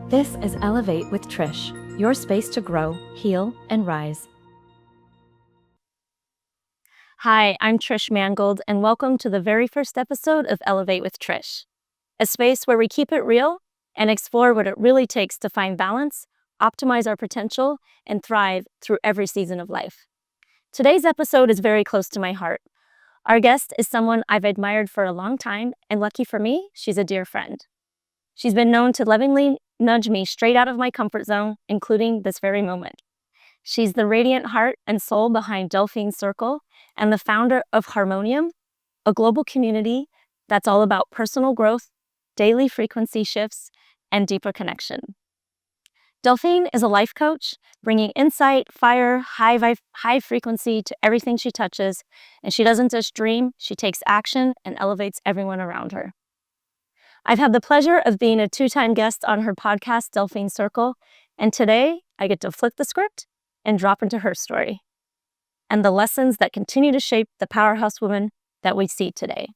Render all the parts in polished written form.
This is Elevate with Trish, your space to grow, heal, and rise. Hi, I'm Trish Mangold, and welcome to the very first episode of Elevate with Trish, a space where we keep it real and explore what it really takes to find balance, optimize our potential, and thrive through every season of life. Today's episode is very close to my heart. Our guest is someone I've admired for a long time, and lucky for me, she's a dear friend. She's been known to lovingly nudge me straight out of my comfort zone, including this very moment. She's the radiant heart and soul behind Delphine Circle and the founder of Harmoneum, a global community that's all about personal growth, daily frequency shifts, and deeper connection. Delphine is a life coach, bringing insight, fire, high frequency to everything she touches, and she doesn't just dream, she takes action and elevates everyone around her. I've had the pleasure of being a 2-time guest on her podcast, Delphine Circle, and today I get to flip the script and drop into her story and the lessons that continue to shape the powerhouse woman that we see today.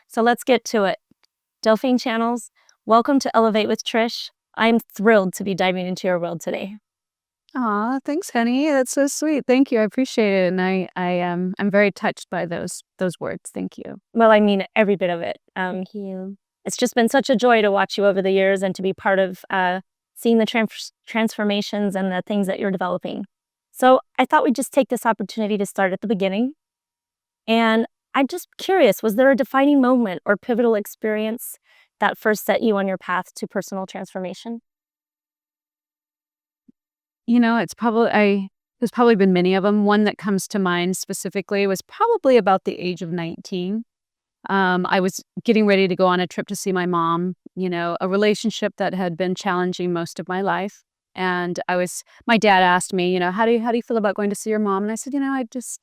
So let's get to it. Delphine Channels, welcome to Elevate with Trish. I'm thrilled to be diving into your world today. Aw, thanks, honey. That's so sweet. Thank you. I appreciate it, and I'm very touched by those words. Thank you. Well, I mean every bit of it. Thank you. It's just been such a joy to watch you over the years and to be part of seeing the transformations and the things that you're developing. So I thought we'd just take this opportunity to start at the beginning. And I'm just curious, was there a defining moment or pivotal experience that first set you on your path to personal transformation? You know, there's probably been many of them. One that comes to mind specifically was probably about the age of 19. I was getting ready to go on a trip to see my mom, a relationship that had been challenging most of my life. And my dad asked me, how do you feel about going to see your mom? And I said,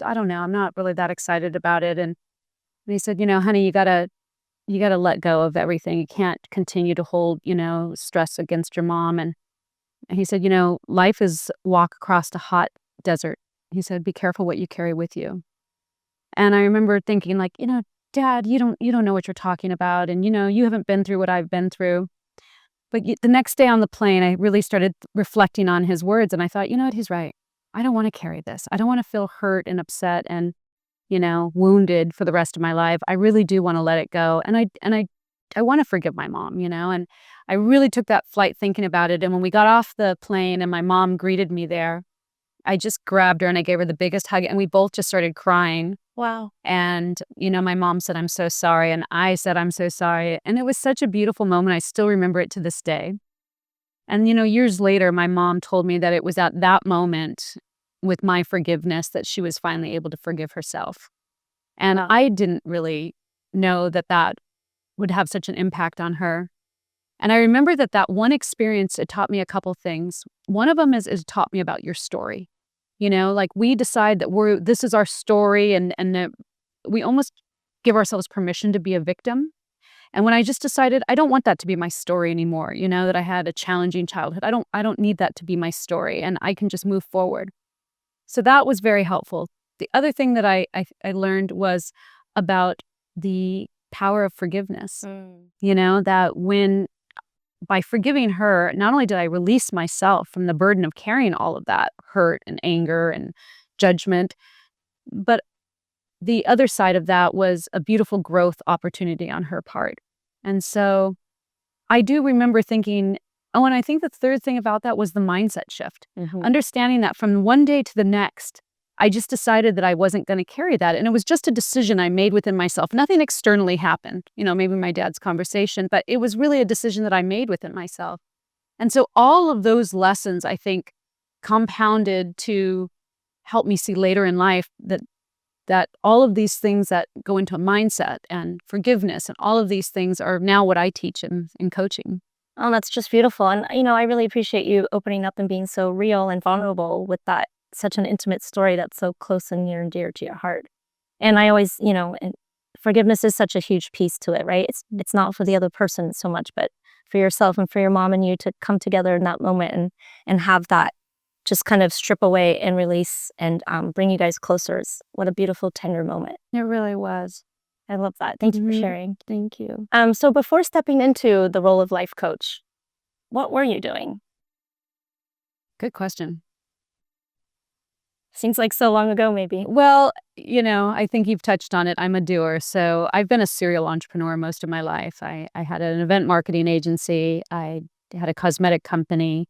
I don't know. I'm not really that excited about it. And he said, honey, you gotta let go of everything. You can't continue to hold, stress against your mom. And he said, life is walk across a hot desert. He said, be careful what you carry with you. And I remember thinking Dad, you don't know what you're talking about. And, you haven't been through what I've been through. But the next day on the plane, I really started reflecting on his words. And I thought, what, he's right. I don't want to carry this. I don't want to feel hurt and upset and, wounded for the rest of my life. I really do want to let it go. And I want to forgive my mom, and I really took that flight thinking about it. And when we got off the plane and my mom greeted me there, I just grabbed her and I gave her the biggest hug. And we both just started crying. Wow. And, my mom said, I'm so sorry. And I said, I'm so sorry. And it was such a beautiful moment. I still remember it to this day. And, years later, my mom told me that it was at that moment with my forgiveness that she was finally able to forgive herself. And Wow. I didn't really know that would have such an impact on her. And I remember that one experience, it taught me a couple things. One of them is it taught me about your story. We decide that this is our story and that we almost give ourselves permission to be a victim. And when I just decided, I don't want that to be my story anymore, that I had a challenging childhood. I don't need that to be my story, and I can just move forward. So that was very helpful. The other thing that I learned was about the power of forgiveness. That by forgiving her, not only did I release myself from the burden of carrying all of that hurt and anger and judgment, but the other side of that was a beautiful growth opportunity on her part. And so I do remember thinking, and I think the third thing about that was the mindset shift. Mm-hmm. Understanding that from one day to the next, I just decided that I wasn't going to carry that. And it was just a decision I made within myself. Nothing externally happened, maybe my dad's conversation, but it was really a decision that I made within myself. And so all of those lessons, I think, compounded to help me see later in life that all of these things that go into a mindset and forgiveness and all of these things are now what I teach in coaching. Oh, that's just beautiful. And, I really appreciate you opening up and being so real and vulnerable with that. Such an intimate story that's so close and near and dear to your heart. And I always, and forgiveness is such a huge piece to it, right? It's not for the other person so much, but for yourself and for your mom and you to come together in that moment and have that just kind of strip away and release and bring you guys closer. What a beautiful, tender moment. It really was. I love that. Thank you for sharing. Thank you. So before stepping into the role of life coach, what were you doing? Good question. Seems like so long ago, maybe. Well, I think you've touched on it. I'm a doer. So I've been a serial entrepreneur most of my life. I had an event marketing agency. I had a cosmetic company.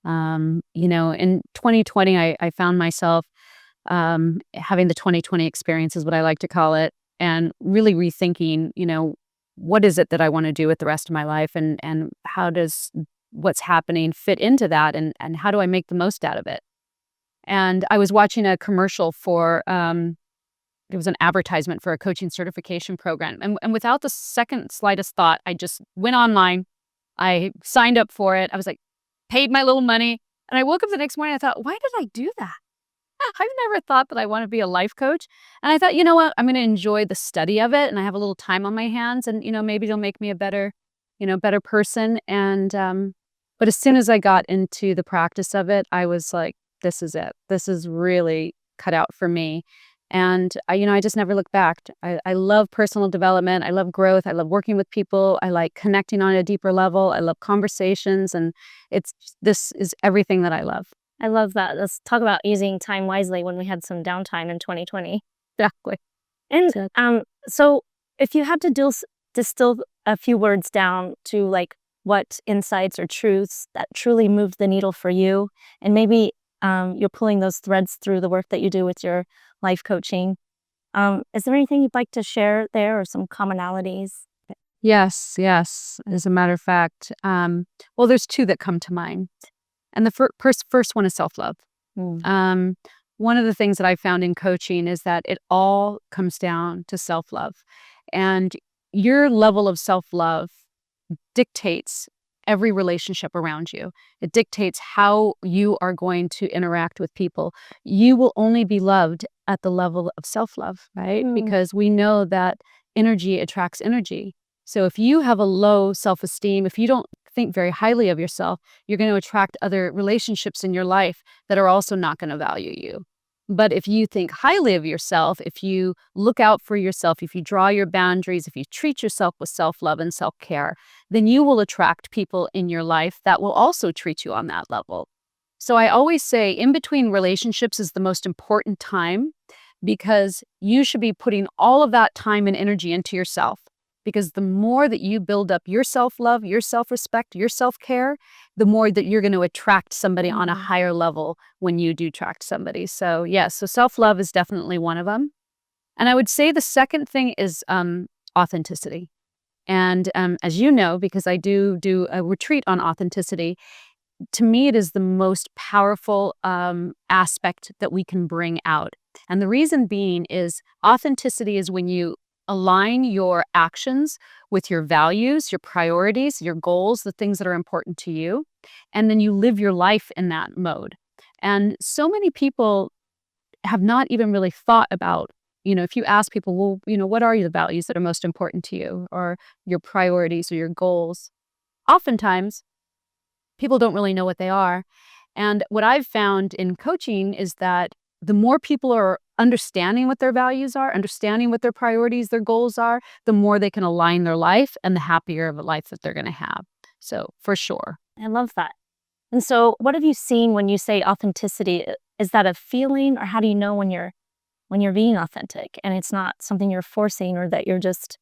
In 2020, I found myself having the 2020 experience is what I like to call it, and really rethinking, what is it that I want to do with the rest of my life, and how does what's happening fit into that, and how do I make the most out of it? And I was watching a commercial for it was an advertisement for a coaching certification program, and without the second slightest thought, I just went online. I signed up for it. I was like, paid my little money, and I woke up the next morning. I thought, why did I do that? I've never thought that I want to be a life coach. And I thought, you know what? I'm going to enjoy the study of it. And I have a little time on my hands, and, maybe it'll make me a better person. And, but as soon as I got into the practice of it, I was like, this is it. This is really cut out for me. And I just never looked back. I love personal development. I love growth. I love working with people. I like connecting on a deeper level. I love conversations. And this is everything that I love. I love that. Let's talk about using time wisely when we had some downtime in 2020. Exactly. And so if you had to distill a few words down to like what insights or truths that truly moved the needle for you, and maybe you're pulling those threads through the work that you do with your life coaching, is there anything you'd like to share there or some commonalities? Yes. As a matter of fact, well, there's two that come to mind. And the first one is self-love. One of the things that I found in coaching is that it all comes down to self-love. And your level of self-love dictates every relationship around you. It dictates how you are going to interact with people. You will only be loved at the level of self-love, right? Because we know that energy attracts energy. So if you have a low self-esteem, if you don't think very highly of yourself, you're going to attract other relationships in your life that are also not going to value you. But if you think highly of yourself, if you look out for yourself, if you draw your boundaries, if you treat yourself with self-love and self-care, then you will attract people in your life that will also treat you on that level. So I always say in between relationships is the most important time, because you should be putting all of that time and energy into yourself. Because the more that you build up your self-love, your self-respect, your self-care, the more that you're going to attract somebody on a higher level when you do attract somebody. So yes, so self-love is definitely one of them. And I would say the second thing is authenticity. And as you know, because I do a retreat on authenticity, to me it is the most powerful aspect that we can bring out. And the reason being is authenticity is when you align your actions with your values, your priorities, your goals, the things that are important to you, and then you live your life in that mode. And so many people have not even really thought about, if you ask people, well, what are the values that are most important to you, or your priorities or your goals? Oftentimes, people don't really know what they are. And what I've found in coaching is that the more people are understanding what their values are, understanding what their priorities, their goals are, the more they can align their life and the happier of a life that they're going to have. So for sure. I love that. And so what have you seen when you say authenticity? Is that a feeling, or how do you know when you're being authentic and it's not something you're forcing, or that you're just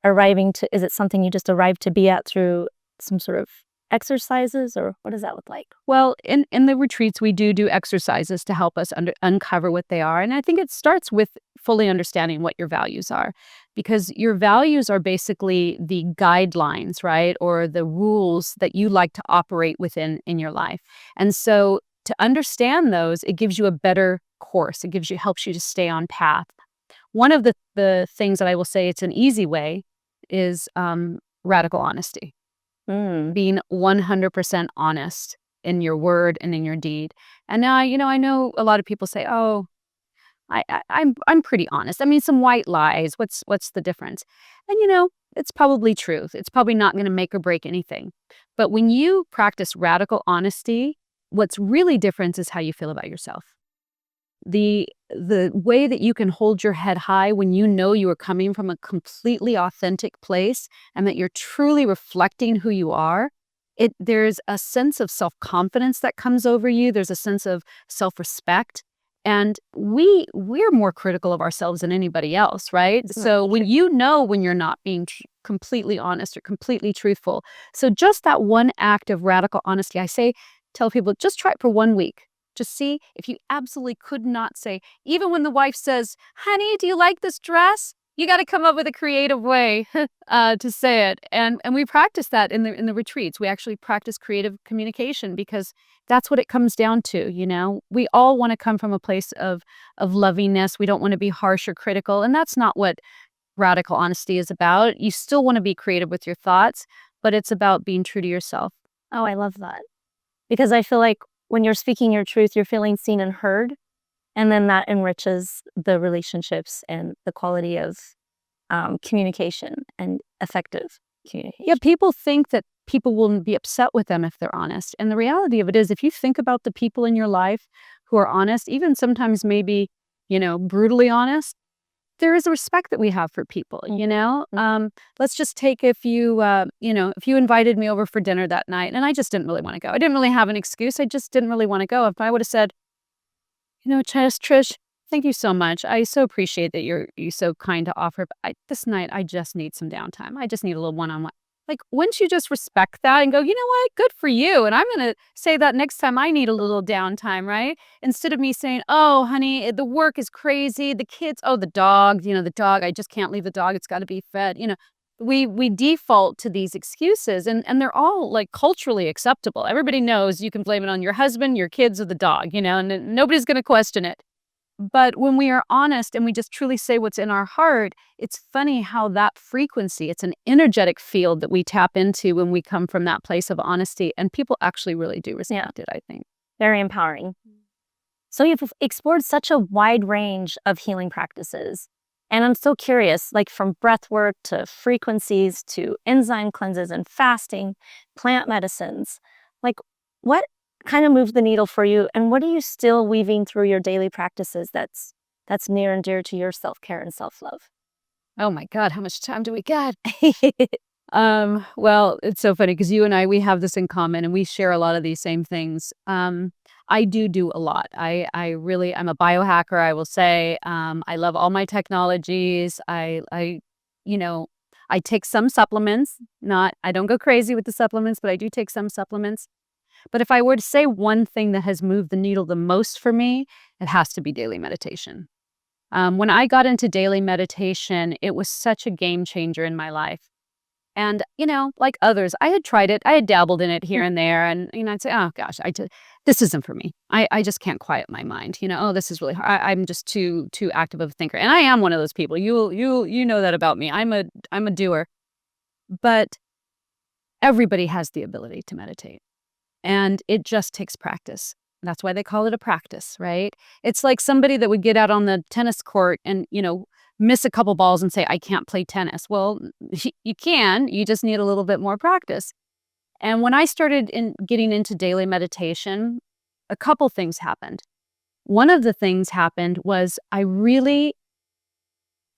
arriving to? Is it something you just arrive to be at through some sort of exercises, or what does that look like? Well, in the retreats, we do exercises to help us uncover what they are. And I think it starts with fully understanding what your values are, because your values are basically the guidelines, right? Or the rules that you like to operate within in your life. And so to understand those, it gives you a better course. It helps you to stay on path. One of the things that I will say, it's an easy way, is radical honesty. Being 100% honest in your word and in your deed. And now, I know a lot of people say, "Oh, I'm pretty honest. I mean, some white lies. What's the difference?" And it's probably truth. It's probably not going to make or break anything. But when you practice radical honesty, what's really different is how you feel about yourself. The way that you can hold your head high when you know you are coming from a completely authentic place and that you're truly reflecting who you are there's a sense of self-confidence that comes over you. There's a sense of self-respect. And we're more critical of ourselves than anybody else, right? So when when you're not being completely honest or completely truthful. So just that one act of radical honesty, tell people, just try it for 1 week. Just see if you absolutely could not say, even when the wife says, honey, do you like this dress? You got to come up with a creative way to say it. And we practice that in the retreats. We actually practice creative communication because that's what it comes down to, you know? We all want to come from a place of lovingness. We don't want to be harsh or critical. And that's not what radical honesty is about. You still want to be creative with your thoughts, but it's about being true to yourself. Oh, I love that. Because I feel like when you're speaking your truth, you're feeling seen and heard. And then that enriches the relationships and the quality of communication and effective communication. Yeah, people think that people will be upset with them if they're honest. And the reality of it is, if you think about the people in your life who are honest, even sometimes maybe, brutally honest, there is a respect that we have for people, you know? Let's just take if you invited me over for dinner that night and I just didn't really want to go. I didn't really have an excuse. I just didn't really want to go. If I would have said, Trish, thank you so much. I so appreciate that you're so kind to offer. But this night, I just need some downtime. I just need a little one-on-one. Like, wouldn't you just respect that and go, you know what? Good for you. And I'm going to say that next time I need a little downtime, right? Instead of me saying, oh, honey, the work is crazy. The kids, the dog, the dog, I just can't leave the dog. It's got to be fed. We default to these excuses and they're all like culturally acceptable. Everybody knows you can blame it on your husband, your kids, or the dog, and nobody's going to question it. But when we are honest and we just truly say what's in our heart, it's funny how that frequency, it's an energetic field that we tap into when we come from that place of honesty. And people actually really do respect it, I think. Very empowering. So you've explored such a wide range of healing practices. And I'm so curious, like from breath work to frequencies to enzyme cleanses and fasting, plant medicines, like what kind of moved the needle for you? And what are you still weaving through your daily practices that's near and dear to your self-care and self-love? Oh my God, how much time do we got? Well, it's so funny because you and I, we have this in common and we share a lot of these same things. I do a lot. I'm a biohacker, I will say. I love all my technologies. I take some supplements, I don't go crazy with the supplements, but I do take some supplements. But if I were to say one thing that has moved the needle the most for me, it has to be daily meditation. When I got into daily meditation, it was such a game changer in my life. And, like others, I had tried it. I had dabbled in it here and there. And, I'd say, oh, gosh, this isn't for me. I just can't quiet my mind. This is really hard. I'm just too active of a thinker. And I am one of those people. You know that about me. I'm a doer. But everybody has the ability to meditate. And it just takes practice. That's why they call it a practice, right? It's like somebody that would get out on the tennis court and, miss a couple balls and say, I can't play tennis. Well, you can, you just need a little bit more practice. And when I started getting into daily meditation, a couple things happened. One of the things happened was I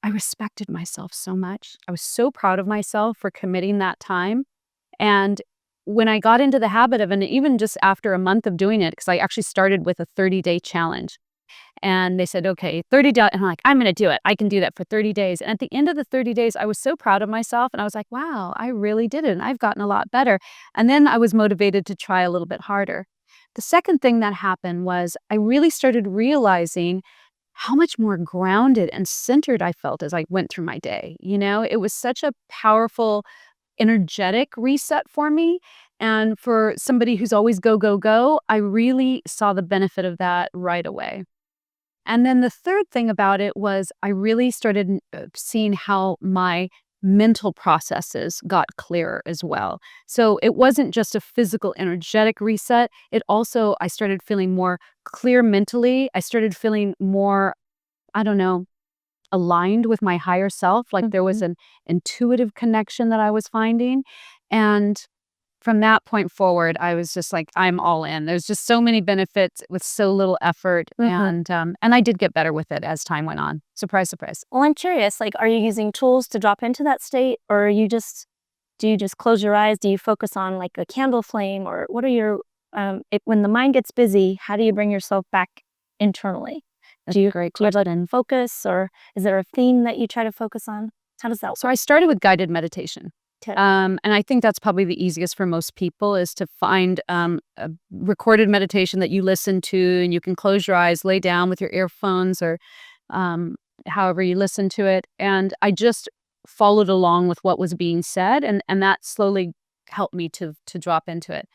respected myself so much. I was so proud of myself for committing that time. And when I got into the habit of, and even just after a month of doing it, because I actually started with a 30-day challenge. And they said, okay, 30 days. And I'm like, I'm going to do it. I can do that for 30 days. And at the end of the 30 days, I was so proud of myself. And I was like, wow, I really did it. And I've gotten a lot better. And then I was motivated to try a little bit harder. The second thing that happened was I really started realizing how much more grounded and centered I felt as I went through my day. It was such a powerful, energetic reset for me. And for somebody who's always go, go, go, I really saw the benefit of that right away. And then the third thing about it was I really started seeing how my mental processes got clearer as well. So it wasn't just a physical, energetic reset. It also, I started feeling more clear mentally. I started feeling more, aligned with my higher self. Like there was an intuitive connection that I was finding. And from that point forward, I was just like, I'm all in. There's just so many benefits with so little effort. And I did get better with it as time went on. Surprise, surprise. Well, I'm curious, like, are you using tools to drop into that state, or are you just Do you just close your eyes? Do you focus on like a candle flame, or what are your when the mind gets busy, how do you bring yourself back internally? That's Do you a great let question. it in focus, or is there a theme that you try to focus on? How does that So work? I started with guided meditation. Okay. And I think that's probably the easiest for most people is to find a recorded meditation that you listen to, and you can close your eyes, lay down with your earphones or um, however you listen to it. And I just followed along with what was being said, and that slowly helped me to drop into it.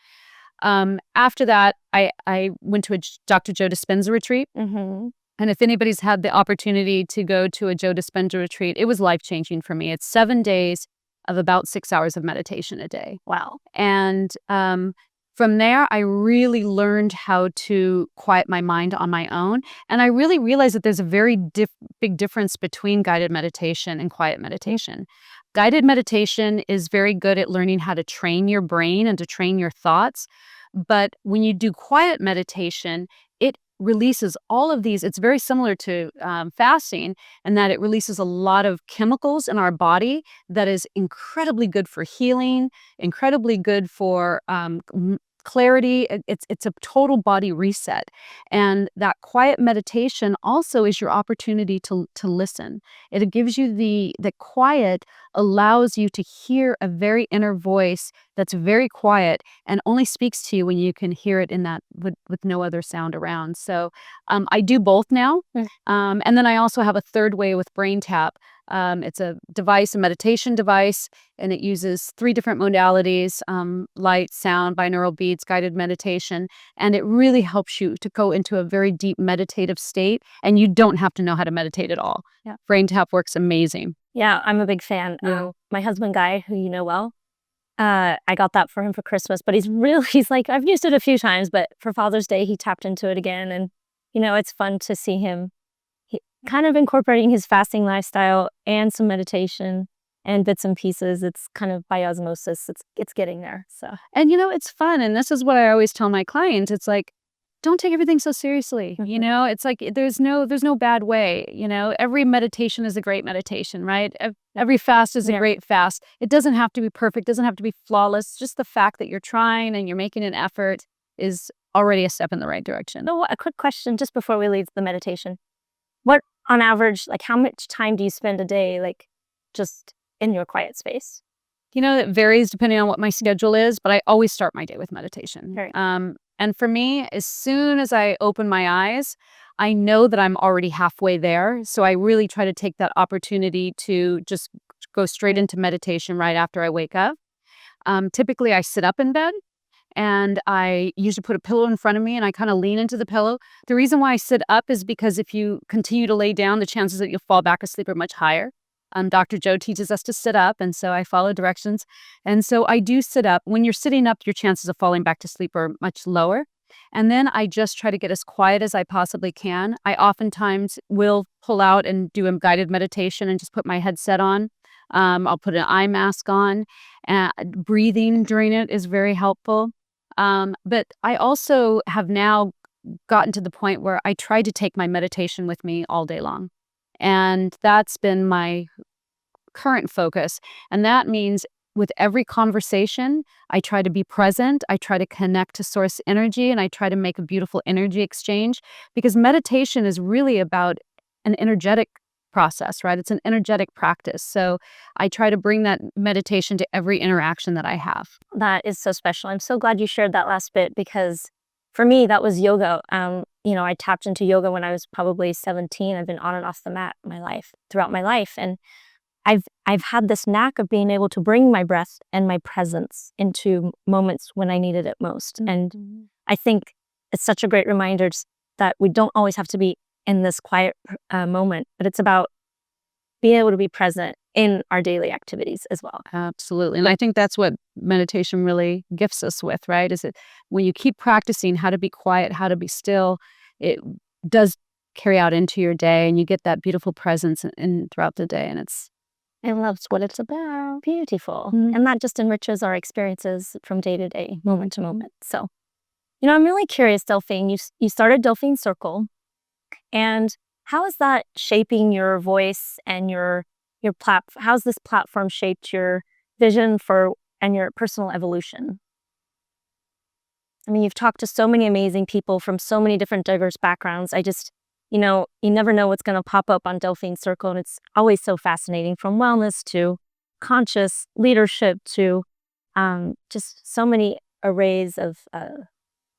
After that, I went to a Dr. Joe Dispenza retreat. Mm-hmm. And if anybody's had the opportunity to go to a Joe Dispenza retreat, it was life-changing for me. It's 7 days of about 6 hours of meditation a day. Wow. And from there, I really learned how to quiet my mind on my own. And I really realized that there's a very big difference between guided meditation and quiet meditation. Guided meditation is very good at learning how to train your brain and to train your thoughts. But when you do quiet meditation, it releases all of these. It's very similar to fasting in that it releases a lot of chemicals in our body that is incredibly good for healing, incredibly good for clarity. It's a total body reset. And that quiet meditation also is your opportunity to listen. It gives you the quiet allows you to hear a very inner voice that's very quiet and only speaks to you when you can hear it in that with no other sound around. So I do both now. And then I also have a third way with Brain Tap. It's a device, a meditation device, and it uses 3 different modalities, light, sound, binaural beats, guided meditation. And it really helps you to go into a very deep meditative state. And you don't have to know how to meditate at all. Yeah. Brain Tap works amazing. Yeah, I'm a big fan. Yeah. My husband Guy, who you know well, I got that for him for Christmas, but he's like, I've used it a few times, but for Father's Day, he tapped into it again. And, it's fun to see him kind of incorporating his fasting lifestyle and some meditation and bits and pieces. It's kind of by osmosis. It's getting there. So, And it's fun. And this is what I always tell my clients. It's like, don't take everything so seriously. It's like there's no bad way. Every meditation is a great meditation, right? Every fast is a great fast. It doesn't have to be perfect, doesn't have to be flawless. Just the fact that you're trying and you're making an effort is already a step in the right direction. so a quick question just before we leave the meditation. What, on average, like how much time do you spend a day, like just in your quiet space? It varies depending on what my schedule is, but I always start my day with meditation. Very And for me, as soon as I open my eyes, I know that I'm already halfway there. So I really try to take that opportunity to just go straight into meditation right after I wake up. Typically, I sit up in bed and I usually put a pillow in front of me and I kind of lean into the pillow. The reason why I sit up is because if you continue to lay down, the chances that you'll fall back asleep are much higher. Dr. Joe teaches us to sit up, and so I follow directions. And so I do sit up. When you're sitting up, your chances of falling back to sleep are much lower. And then I just try to get as quiet as I possibly can. I oftentimes will pull out and do a guided meditation and just put my headset on. I'll put an eye mask on. Breathing during it is very helpful. But I also have now gotten to the point where I try to take my meditation with me all day long. And that's been my current focus. And that means with every conversation, I try to be present. I try to connect to source energy, and I try to make a beautiful energy exchange, because meditation is really about an energetic process, right? It's an energetic practice. So I try to bring that meditation to every interaction that I have. That is so special. I'm so glad you shared that last bit, because for me, that was yoga. I tapped into yoga when I was probably 17. I've been on and off the mat throughout my life. And I've had this knack of being able to bring my breath and my presence into moments when I needed it most. And I think it's such a great reminder that we don't always have to be in this quiet moment, but it's about being able to be present in our daily activities as well. Absolutely. And I think that's what meditation really gifts us with, right? Is it when you keep practicing how to be quiet, how to be still, it does carry out into your day, and you get that beautiful presence in throughout the day. And I love what it's about. Beautiful. And that just enriches our experiences from day to day, moment to moment. So, I'm really curious, Delphine, you started Delphine Circle, and how is that shaping your voice and your how's this platform shaped your vision for and your personal evolution? I mean, you've talked to so many amazing people from so many different diverse backgrounds. I just, you never know what's going to pop up on Delphine Circle. And it's always so fascinating, from wellness to conscious leadership to just so many arrays of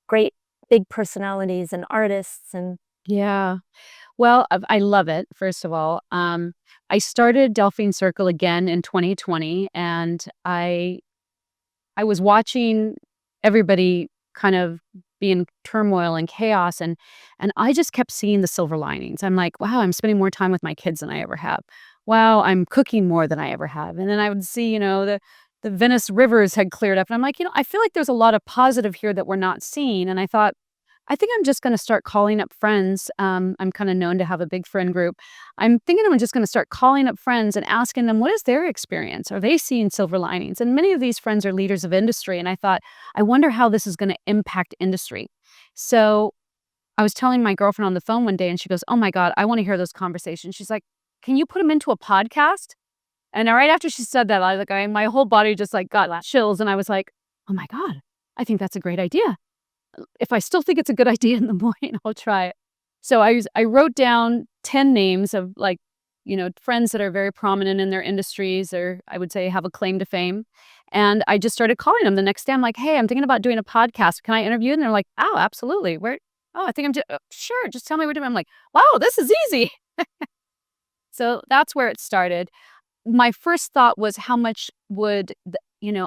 great big personalities and artists. And Yeah. Well, I love it, first of all. I started Delphine Circle again in 2020, and I was watching everybody kind of be in turmoil and chaos, and I just kept seeing the silver linings. I'm like, wow, I'm spending more time with my kids than I ever have. Wow, I'm cooking more than I ever have. And then I would see, the Venice rivers had cleared up, and I'm like, I feel like there's a lot of positive here that we're not seeing. And I thought, I think I'm just going to start calling up friends. I'm kind of known to have a big friend group. I'm thinking I'm just going to start calling up friends and asking them, what is their experience? Are they seeing silver linings? And many of these friends are leaders of industry. And I thought, I wonder how this is going to impact industry. So I was telling my girlfriend on the phone one day, and she goes, oh my God, I want to hear those conversations. She's like, can you put them into a podcast? And right after she said that, my whole body just got chills. And I was like, oh my God, I think that's a great idea. If I still think it's a good idea in the morning, I'll try it. So I wrote down 10 names of friends that are very prominent in their industries, or I would say have a claim to fame. And I just started calling them the next day. I'm like, hey, I'm thinking about doing a podcast. Can I interview? And they're like, oh, absolutely. I think sure. Just tell me what to do. I'm like, wow, this is easy. So that's where it started. My first thought was, how much would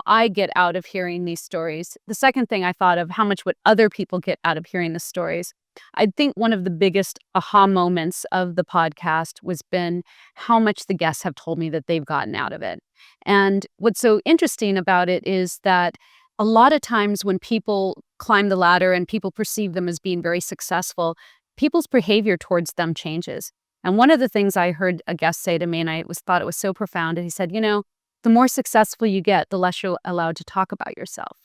I get out of hearing these stories? The second thing I thought of, how much would other people get out of hearing the stories? I think one of the biggest aha moments of the podcast was been how much the guests have told me that they've gotten out of it. And what's so interesting about it is that a lot of times when people climb the ladder and people perceive them as being very successful, people's behavior towards them changes. And one of the things I heard a guest say to me, and thought it was so profound, and he said, the more successful you get, the less you're allowed to talk about yourself.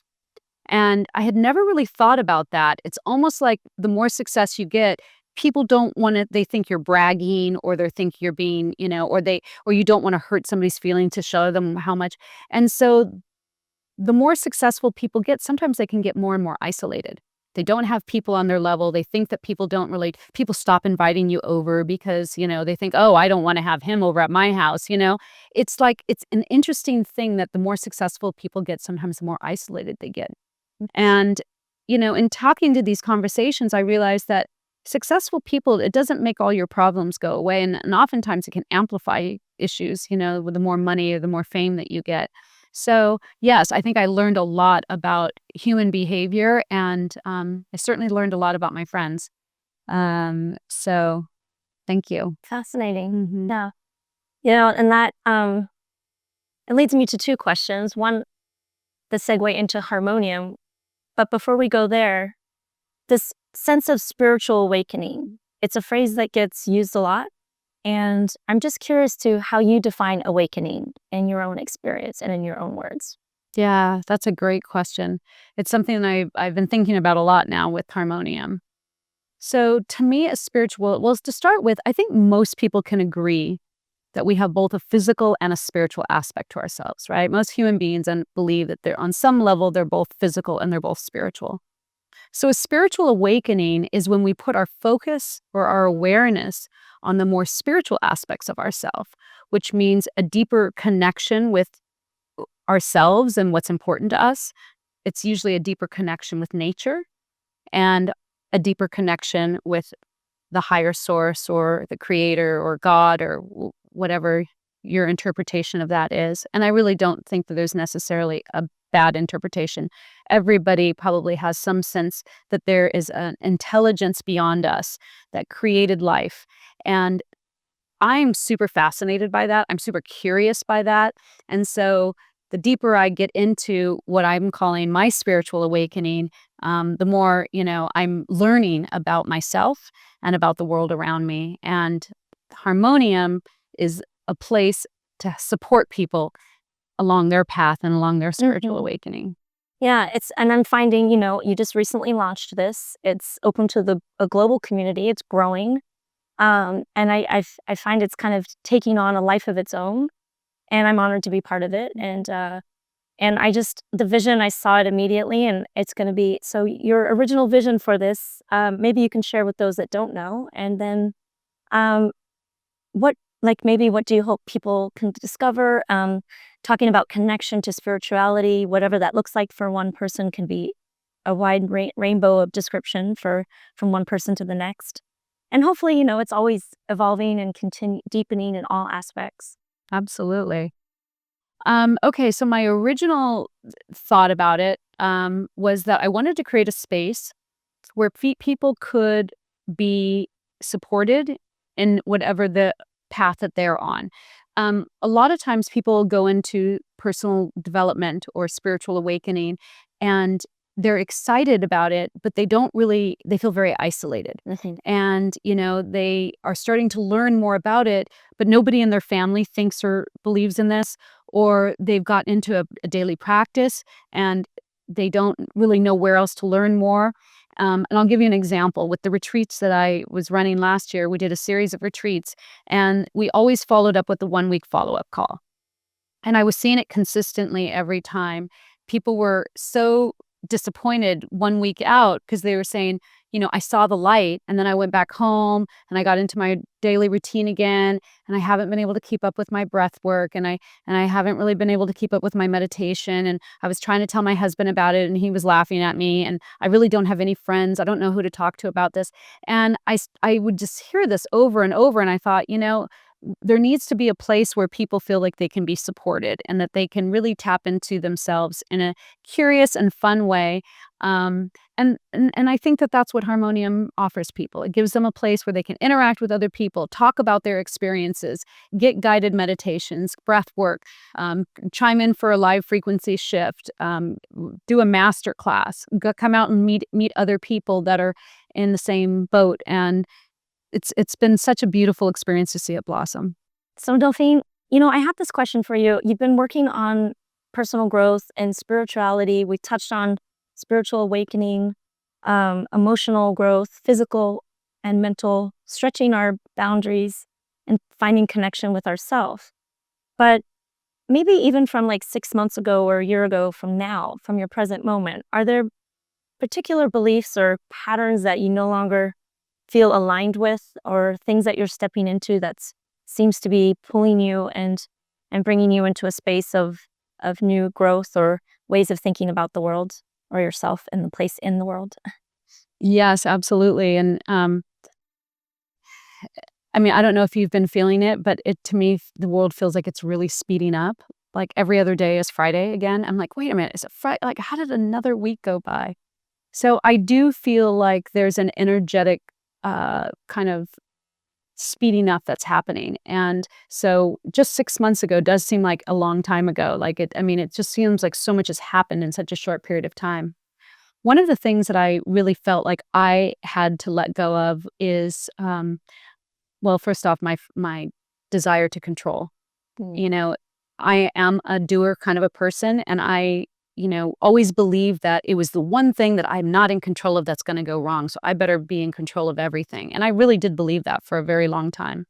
And I had never really thought about that. It's almost like the more success you get, people don't want to, they think you're bragging, or they think you're being, or you don't want to hurt somebody's feeling to show them how much. And so the more successful people get, sometimes they can get more and more isolated. They don't have people on their level. They think that people don't relate. People stop inviting you over because, they think, oh, I don't want to have him over at my house. It's an interesting thing that the more successful people get, sometimes the more isolated they get. And, in talking to these conversations, I realized that successful people, it doesn't make all your problems go away. And oftentimes it can amplify issues, with the more money or the more fame that you get. So, yes, I think I learned a lot about human behavior, and I certainly learned a lot about my friends. So thank you. fascinating. Mm-hmm. Yeah. And that it leads me to two questions. One, the segue into Harmoneum. But before we go there, this sense of spiritual awakening, it's a phrase that gets used a lot. And I'm just curious to how you define awakening in your own experience and in your own words. Yeah, that's a great question. It's something I've been thinking about a lot now with Harmonium. So to me, to start with, I think most people can agree that we have both a physical and a spiritual aspect to ourselves, right? Most human beings believe that they're on some level, they're both physical and they're both spiritual. So a spiritual awakening is when we put our focus or our awareness on the more spiritual aspects of ourselves, which means a deeper connection with ourselves and what's important to us. It's usually a deeper connection with nature and a deeper connection with the higher source or the creator or God or whatever your interpretation of that is. And I really don't think that there's necessarily a bad interpretation. Everybody probably has some sense that there is an intelligence beyond us that created life. And I'm super fascinated by that. I'm super curious by that. And so the deeper I get into what I'm calling my spiritual awakening, the more, I'm learning about myself and about the world around me. And Harmonium is a place to support people along their path and along their spiritual awakening. Yeah, and I'm finding, you just recently launched this. It's open to a global community. It's growing. And I find it's kind of taking on a life of its own. and I'm honored to be part of it. And the vision, I saw it immediately, and it's going to be, so your original vision for this, maybe you can share with those that don't know. And then, um, what do you hope people can discover? Talking about connection to spirituality, whatever that looks like for one person can be a wide rainbow of description from one person to the next. And hopefully, it's always evolving and continue deepening in all aspects. Absolutely. Okay, so my original thought about it was that I wanted to create a space where people could be supported in whatever the path that they're on. A lot of times people go into personal development or spiritual awakening and they're excited about it, but they feel very isolated. Mhm. And, they are starting to learn more about it, but nobody in their family thinks or believes in this, or they've got into a daily practice and they don't really know where else to learn more. And I'll give you an example. With the retreats that I was running last year, we did a series of retreats, and we always followed up with the 1-week follow-up call. And I was seeing it consistently every time. People were so disappointed 1 week out because they were saying, I saw the light and then I went back home and I got into my daily routine again, and I haven't been able to keep up with my breath work, and I haven't really been able to keep up with my meditation, and I was trying to tell my husband about it and he was laughing at me, and I really don't have any friends. I don't know who to talk to about this. And I would just hear this over and over, and I thought, there needs to be a place where people feel like they can be supported and that they can really tap into themselves in a curious and fun way. And I think that that's what Harmonium offers people. It gives them a place where they can interact with other people, talk about their experiences, get guided meditations, breath work, chime in for a live frequency shift, do a master class, come out and meet other people that are in the same boat. And it's been such a beautiful experience to see it blossom. So, Delphine, I have this question for you. You've been working on personal growth and spirituality. We touched on spiritual awakening, emotional growth, physical and mental, stretching our boundaries and finding connection with ourselves. But maybe even from like 6 months ago or a year ago from now, from your present moment, are there particular beliefs or patterns that you no longer feel aligned with, or things that you're stepping into that seems to be pulling you and bringing you into a space of new growth or ways of thinking about the world or yourself and the place in the world? Yes, absolutely. And I mean, I don't know if you've been feeling it, but to me, the world feels like it's really speeding up. Like every other day is Friday again. I'm like, wait a minute, is it Friday? Like, how did another week go by? So I do feel like there's an energetic kind of speeding up that's happening. And so just 6 months ago does seem like a long time ago. It just seems like so much has happened in such a short period of time. One of the things that I really felt like I had to let go of is, well, first off, my desire to control. Mm. You know, I am a doer kind of a person, and I, always believe that it was the one thing that I'm not in control of that's going to go wrong. So I better be in control of everything. And I really did believe that for a very long time.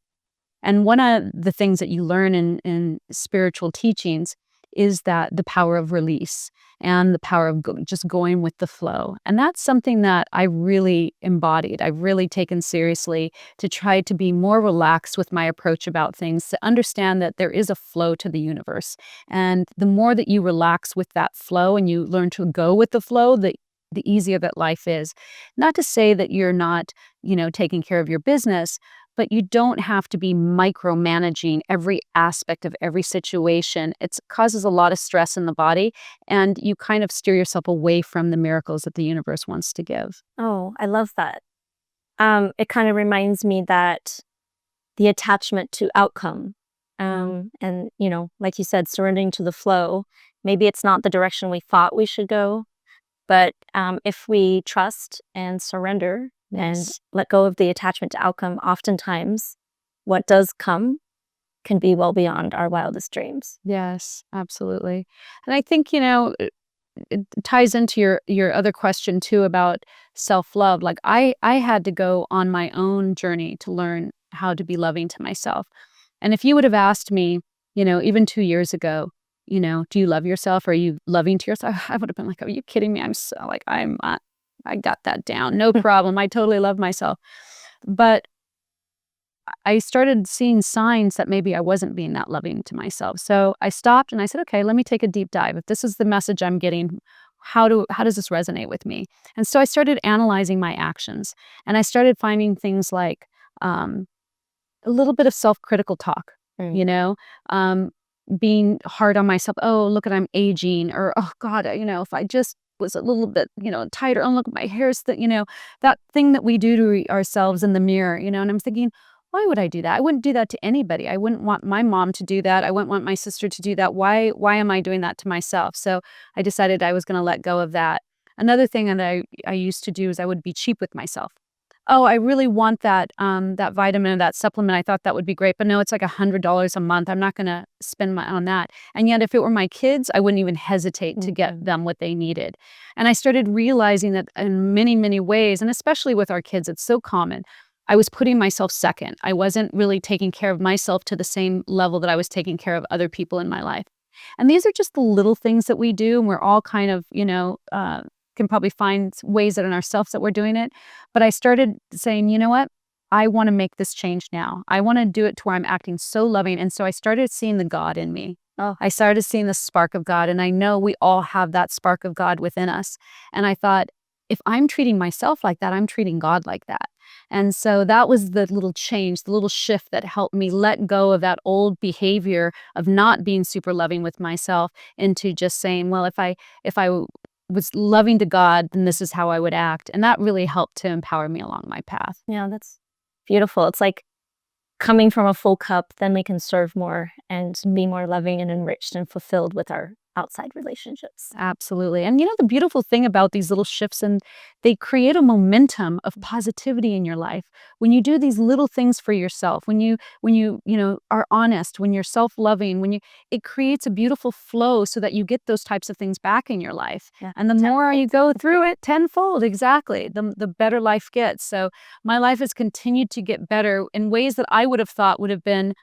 And one of the things that you learn in spiritual teachings is that the power of release and the power of just going with the flow. And that's something that I really embodied. I've really taken seriously to try to be more relaxed with my approach about things, to understand that there is a flow to the universe. And the more that you relax with that flow and you learn to go with the flow, the easier that life is. Not to say that you're not, taking care of your business, but you don't have to be micromanaging every aspect of every situation. It causes a lot of stress in the body, and you kind of steer yourself away from the miracles that the universe wants to give. Oh, I love that. It kind of reminds me that the attachment to outcome, and like you said, surrendering to the flow. Maybe it's not the direction we thought we should go, but if we trust and surrender and Yes. let go of the attachment to outcome, oftentimes what does come can be well beyond our wildest dreams. Yes, absolutely. And I think, it ties into your other question too about self-love. Like I had to go on my own journey to learn how to be loving to myself. And if you would have asked me even 2 years ago, do you love yourself? Are you loving to yourself? I would have been like, are you kidding me? I'm so like, I got that down. No problem. I totally love myself. But I started seeing signs that maybe I wasn't being that loving to myself. So I stopped and I said, okay, let me take a deep dive. If this is the message I'm getting, how does this resonate with me? And so I started analyzing my actions, and I started finding things like a little bit of self-critical talk, Mm. um, being hard on myself. Oh, look at I'm aging, or oh God, if I just was a little bit, tighter. Oh, look, my hair's that thing that we do to ourselves in the mirror, and I'm thinking, why would I do that? I wouldn't do that to anybody. I wouldn't want my mom to do that. I wouldn't want my sister to do that. Why am I doing that to myself? So I decided I was going to let go of that. Another thing that I used to do is I would be cheap with myself. Oh, I really want that vitamin or that supplement. I thought that would be great, but no, it's like $100 a month. I'm not gonna spend on that. And yet if it were my kids, I wouldn't even hesitate to get them what they needed. And I started realizing that in many, many ways, and especially with our kids, it's so common. I was putting myself second. I wasn't really taking care of myself to the same level that I was taking care of other people in my life. And these are just the little things that we do, and we're all kind of, can probably find ways that in ourselves that we're doing it. But I started saying, you know what? I want to make this change now. I want to do it to where I'm acting so loving. And so I started seeing the God in me. Oh, I started seeing the spark of God. And I know we all have that spark of God within us. And I thought, if I'm treating myself like that, I'm treating God like that. And so that was the little change, the little shift that helped me let go of that old behavior of not being super loving with myself into just saying, well, if I was loving to God, then this is how I would act. And that really helped to empower me along my path. yeah, that's beautiful. It's like coming from a full cup, then we can serve more and be more loving and enriched and fulfilled with our outside relationships. Absolutely. And the beautiful thing about these little shifts, and they create a momentum of positivity in your life. When you do these little things for yourself, when you are honest, when you're self-loving, it creates a beautiful flow so that you get those types of things back in your life. Yeah. And the more you go through it, tenfold, exactly, the better life gets. So my life has continued to get better in ways that I would have thought would have been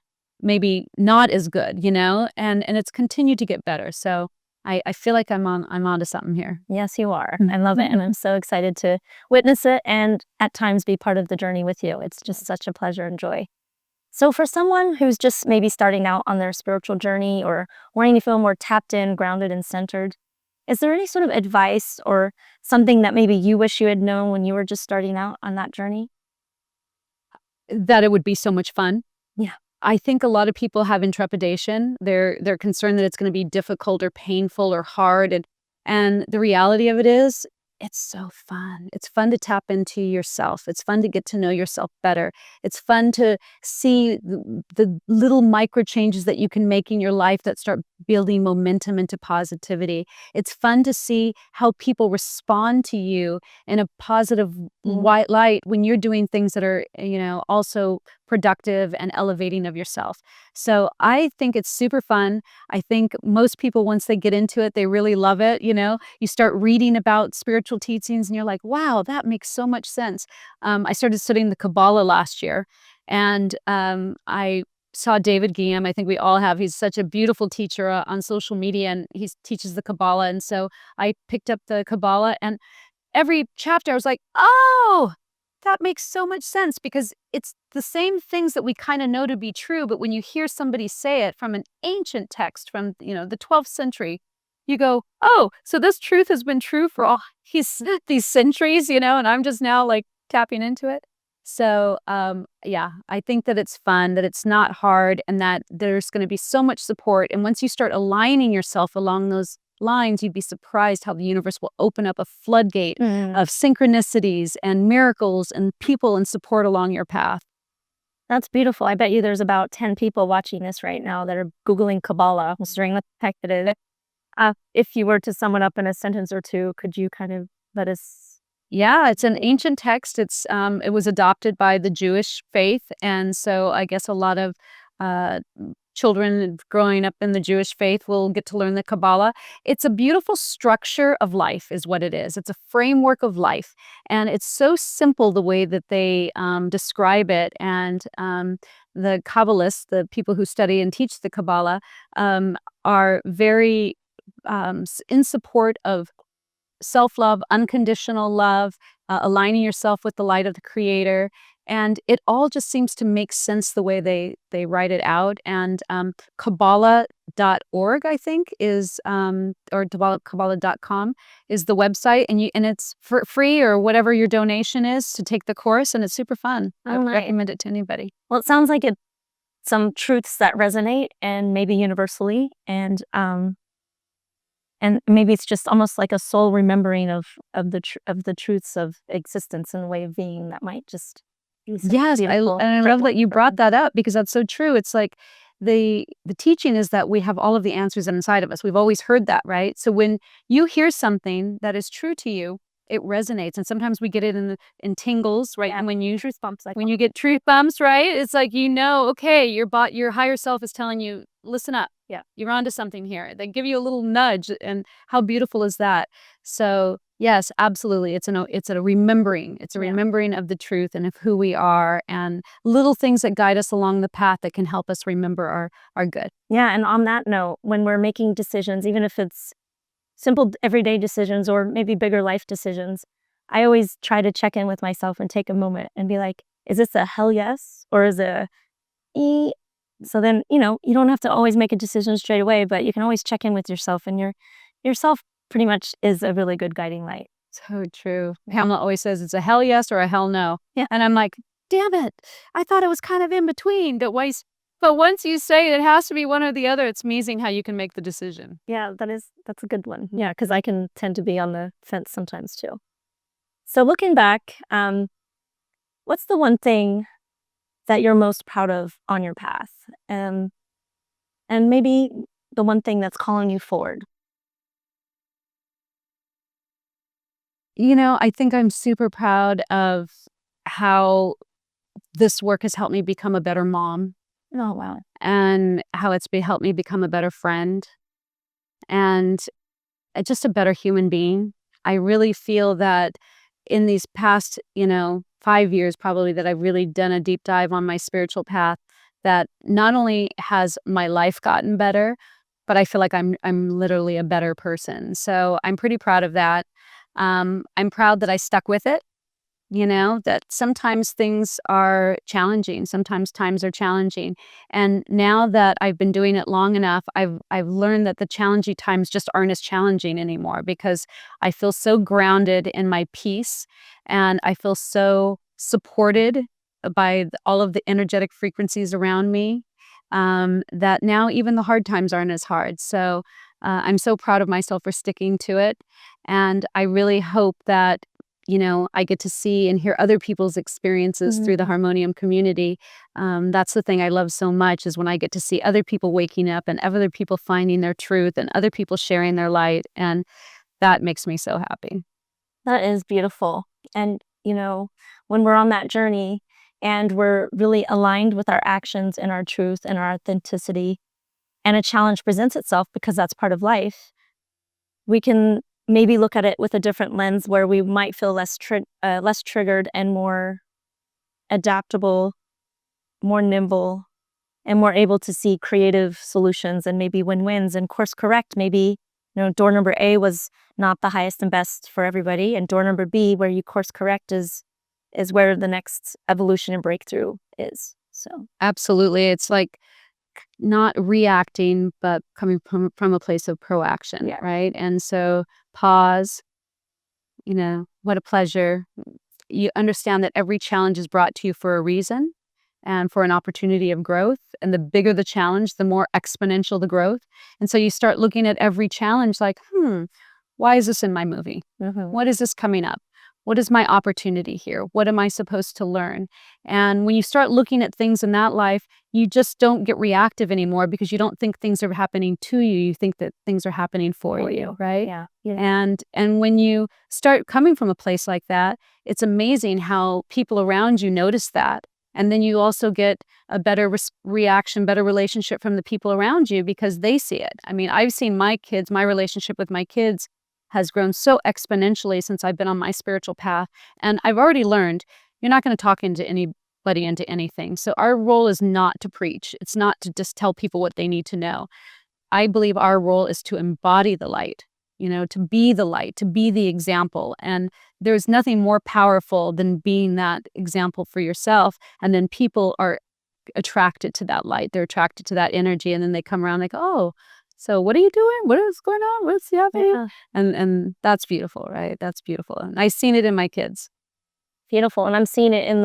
maybe not as good, and it's continued to get better. So I feel like I'm onto something here. Yes, you are. I love it. And I'm so excited to witness it and at times be part of the journey with you. It's just such a pleasure and joy. So for someone who's just maybe starting out on their spiritual journey or wanting to feel more tapped in, grounded, and centered, is there any sort of advice or something that maybe you wish you had known when you were just starting out on that journey? That it would be so much fun. Yeah. I think a lot of people have intrepidation. They're concerned that it's going to be difficult or painful or hard, and the reality of it is, it's so fun. It's fun to tap into yourself. It's fun to get to know yourself better. It's fun to see the little micro changes that you can make in your life that start building momentum into positivity. It's fun to see how people respond to you in a positive white light when you're doing things that are, also productive and elevating of yourself. So I think it's super fun. I think most people, once they get into it, they really love it. You start reading about spiritual teachings and you're like, wow, that makes so much sense. I started studying the Kabbalah last year, and I saw David Guillaume. I think we all have. He's such a beautiful teacher on social media, and he teaches the Kabbalah. And so I picked up the Kabbalah, and every chapter I was like, oh, that makes so much sense, because it's the same things that we kind of know to be true, but when you hear somebody say it from an ancient text from, the 12th century, you go, oh, so this truth has been true for all these centuries, and I'm just now like tapping into it. So, yeah, I think that it's fun, that it's not hard, and that there's going to be so much support. And once you start aligning yourself along those lines, you'd be surprised how the universe will open up a floodgate of synchronicities and miracles and people and support along your path. That's beautiful. I bet you there's about 10 people watching this right now that are Googling Kabbalah, wondering what the heck it is. If you were to sum it up in a sentence or two, could you kind of let us? Yeah, it's an ancient text. It was adopted by the Jewish faith, and so I guess a lot of children growing up in the Jewish faith will get to learn the Kabbalah. It's a beautiful structure of life is what it is. It's a framework of life. And it's so simple the way that they describe it. And the Kabbalists, the people who study and teach the Kabbalah, are very in support of self-love, unconditional love, aligning yourself with the light of the Creator. And it all just seems to make sense the way they write it out. And Kabbalah.org, I think, is or Kabbalah.com is the website, and it's for free or whatever your donation is to take the course, and it's super fun. I would recommend it to anybody. Well, it sounds like it's some truths that resonate and maybe universally, and maybe it's just almost like a soul remembering of the truths of existence and way of being that might just be so Yes, I love that you brought that up, because that's so true. It's like the teaching is that we have all of the answers inside of us. We've always heard that, right? So when you hear something that is true to you, it resonates, and sometimes we get it in tingles, right? And when you truth bumps, when you get truth bumps, right? It's like, okay, your higher self is telling you, listen up. Yeah. You're onto something here. They give you a little nudge, and how beautiful is that? So yes, absolutely. It's a remembering. It's a remembering of the truth and of who we are, and little things that guide us along the path that can help us remember are good. Yeah, and on that note, when we're making decisions, even if it's simple everyday decisions or maybe bigger life decisions, I always try to check in with myself and take a moment and be like, is this a hell yes or is it a e? So then, you don't have to always make a decision straight away, but you can always check in with yourself, and yourself pretty much is a really good guiding light. So true. Pamela always says it's a hell yes or a hell no. Yeah. And I'm like, damn it. I thought it was kind of in between. But once you say it has to be one or the other, it's amazing how you can make the decision. Yeah, that's a good one. Yeah, because I can tend to be on the fence sometimes too. So looking back, what's the one thing that you're most proud of on your path? And maybe the one thing that's calling you forward? I think I'm super proud of how this work has helped me become a better mom. Oh, wow. And how it's helped me become a better friend and just a better human being. I really feel that in these past, 5 years probably, that I've really done a deep dive on my spiritual path, that not only has my life gotten better, but I feel like I'm literally a better person. So I'm pretty proud of that. I'm proud that I stuck with it. That sometimes things are challenging, sometimes times are challenging. And now that I've been doing it long enough, I've learned that the challenging times just aren't as challenging anymore, because I feel so grounded in my peace, and I feel so supported by all of the energetic frequencies around me, that now even the hard times aren't as hard. So I'm so proud of myself for sticking to it. And I really hope that I get to see and hear other people's experiences through the Harmoneum community. That's the thing I love so much, is when I get to see other people waking up and other people finding their truth and other people sharing their light. And that makes me so happy. That is beautiful. And, when we're on that journey and we're really aligned with our actions and our truth and our authenticity, and a challenge presents itself, because that's part of life, we can maybe look at it with a different lens, where we might feel less triggered and more adaptable, more nimble, and more able to see creative solutions and maybe win-wins and course correct. Maybe, door number A was not the highest and best for everybody, and door number B, where you course correct, is where the next evolution and breakthrough is. So absolutely. It's like not reacting, but coming from a place of proaction, right? And so pause, what a pleasure. You understand that every challenge is brought to you for a reason and for an opportunity of growth. And the bigger the challenge, the more exponential the growth. And so you start looking at every challenge like, why is this in my movie? What is this coming up? What is my opportunity here? What am I supposed to learn? And when you start looking at things in that life, you just don't get reactive anymore, because you don't think things are happening to you. You think that things are happening for you, right? Yeah. And when you start coming from a place like that, it's amazing how people around you notice that. And then you also get a better reaction, better relationship from the people around you because they see it. I mean, I've seen my kids, my relationship with my kids has grown so exponentially since I've been on my spiritual path. And I've already learned you're not going to talk into anybody into anything. So our role is not to preach. It's not to just tell people what they need to know. I believe our role is to embody the light, to be the light, to be the example. And there's nothing more powerful than being that example for yourself. And then people are attracted to that light. They're attracted to that energy. And then they come around like, oh, so what are you doing? What is going on? What's happening? Yeah. And that's beautiful, right? That's beautiful. And I've seen it in my kids. Beautiful. And I'm seeing it in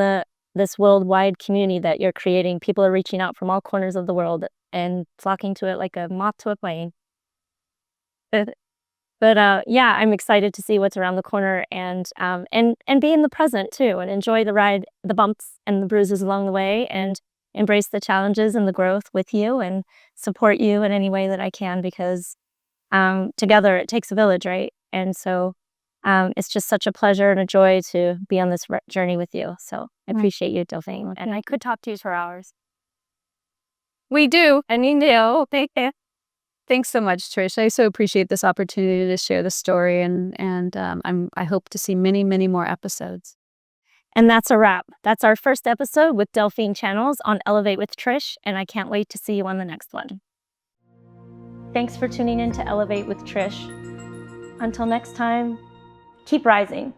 this worldwide community that you're creating. People are reaching out from all corners of the world and flocking to it like a moth to a flame. But yeah, I'm excited to see what's around the corner and be in the present too, and enjoy the ride, the bumps and the bruises along the way, and embrace the challenges and the growth with you, and support you in any way that I can, because together it takes a village, right? And so it's just such a pleasure and a joy to be on this journey with you. So I appreciate you, Delphine, and I could talk to you for hours. We do. And you do. Thank you. Thanks so much, Trish. I so appreciate this opportunity to share the story, and I hope to see many, many more episodes. And that's a wrap. That's our first episode with Delphine Channels on Elevate with Trish, and I can't wait to see you on the next one. Thanks for tuning in to Elevate with Trish. Until next time, keep rising.